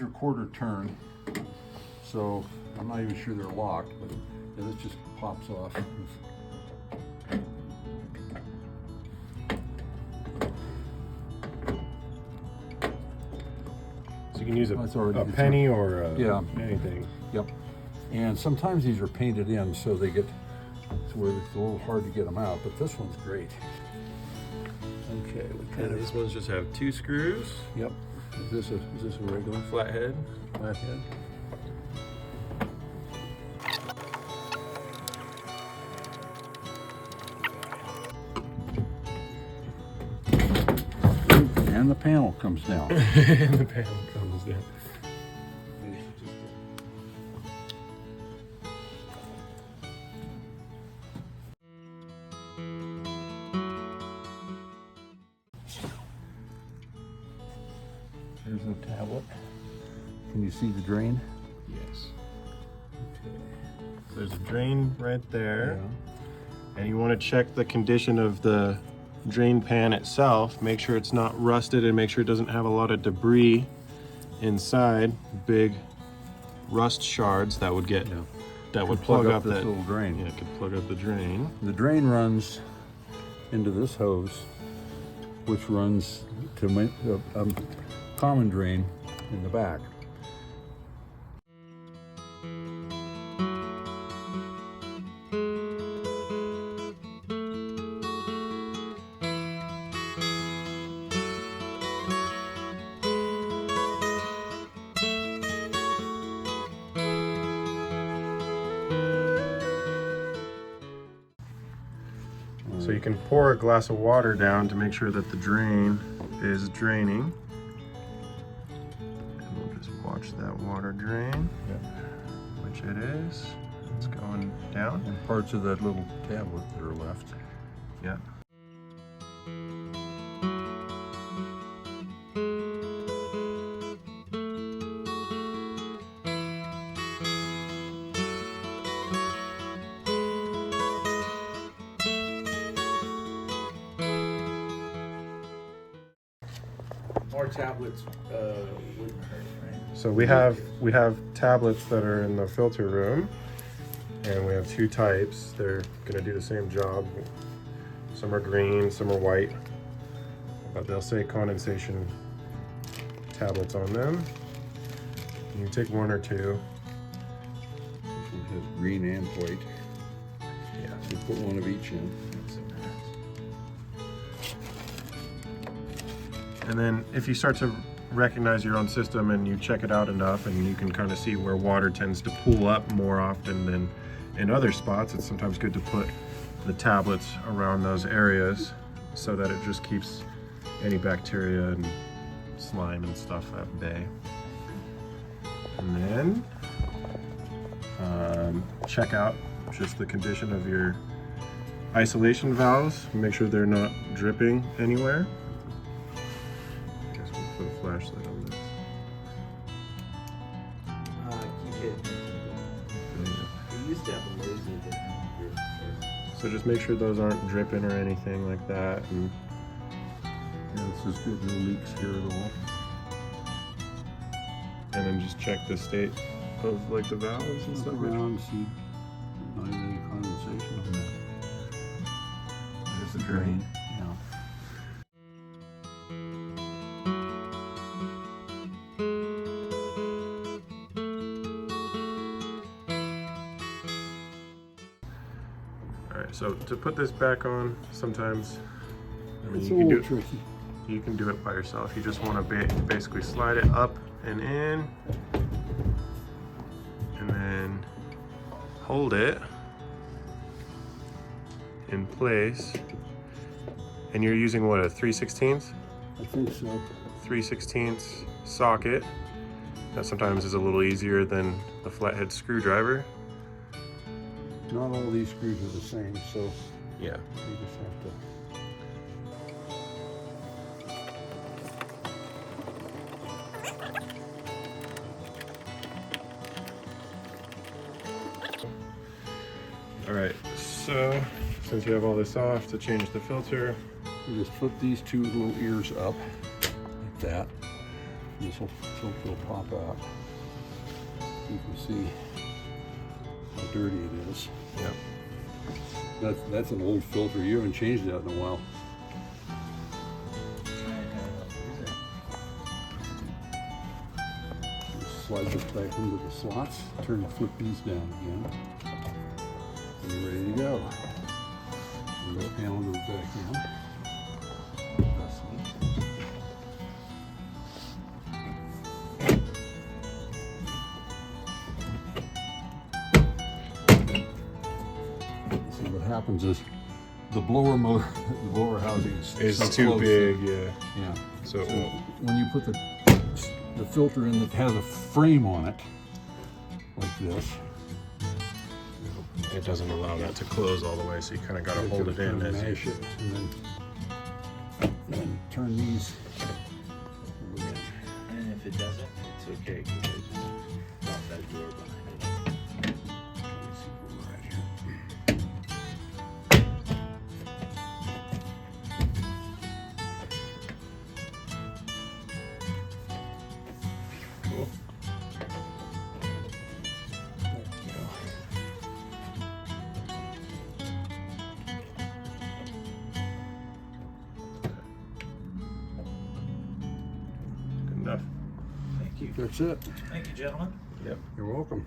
are quarter turn, so I'm not even sure they're locked, but yeah, this just pops off. So you can use a It's penny or yeah. anything. Yep. And sometimes these are painted in, so they get to where it's a little hard to get them out, but this one's great. Okay, And these ones just have 2 screws. Yep. Is this a regular Flathead. flathead? And the panel comes down. And the panel comes down. There's a tablet. Can you see the drain? Yes. Okay. There's a drain right there. Yeah. And you want to check the condition of the drain pan itself. Make sure it's not rusted and make sure it doesn't have a lot of debris inside. Big rust shards that would get that would plug up this that little drain. Yeah, it could plug up the drain. The drain runs into this hose, which runs to a common drain in the back. So you can pour a glass of water down to make sure that the drain is draining. And we'll just watch that water drain, which it is. It's going down. And parts of that little tablet that are left. Yeah. More tablets wouldn't hurt, right? So we have tablets that are in the filter room, and we have 2 types. They're going to do the same job. Some are green, some are white, but they'll say condensation tablets on them. You can take 1 or 2. This one has green and white. Yeah. You put one of each in. And then if you start to recognize your own system and you check it out enough, and you can kind of see where water tends to pool up more often than in other spots, it's sometimes good to put the tablets around those areas so that it just keeps any bacteria and slime and stuff at bay. And then check out just the condition of your isolation valves. Make sure they're not dripping anywhere. Put a flashlight on this. Keep it. We used to have a laser that. So just make sure those aren't dripping or anything like that. And Yeah, this is good. No leaks here at all. and then just check the state of like the valves and Look stuff. around, see not even any condensation on that. There's the drain. Yeah. Alright, so to put this back on, sometimes It's a you can little do tricky. you can do it by yourself. You just want to basically slide it up and in, and then hold it in place. And you're using what, a 3/16? I think so. 3/16 socket. That sometimes is a little easier than the flathead screwdriver. Not all these screws are the same, so Yeah. you just have to. All right, so since you have all this off, to change the filter, You just flip these 2 little ears up like that. This filter will pop out. You can see how dirty it is. Yep. That's an old filter. You haven't changed that in a while. Just slide this back into the slots. Flip these down again. And you're ready to go. And this panel goes back in. See what happens is the blower motor, the blower housing is so Too close big, that- yeah. Yeah. So So when you put the filter in that has a frame on it, like this, it doesn't allow that to close all the way, so you kind of got to hold it in as you mash it, and then turn these over in. And if it doesn't, it's okay because I just drop that door behind it. Let me see where we're at here. Cool. There we go. Good enough. Thank you. That's it. Thank you, gentlemen. Yep. You're welcome.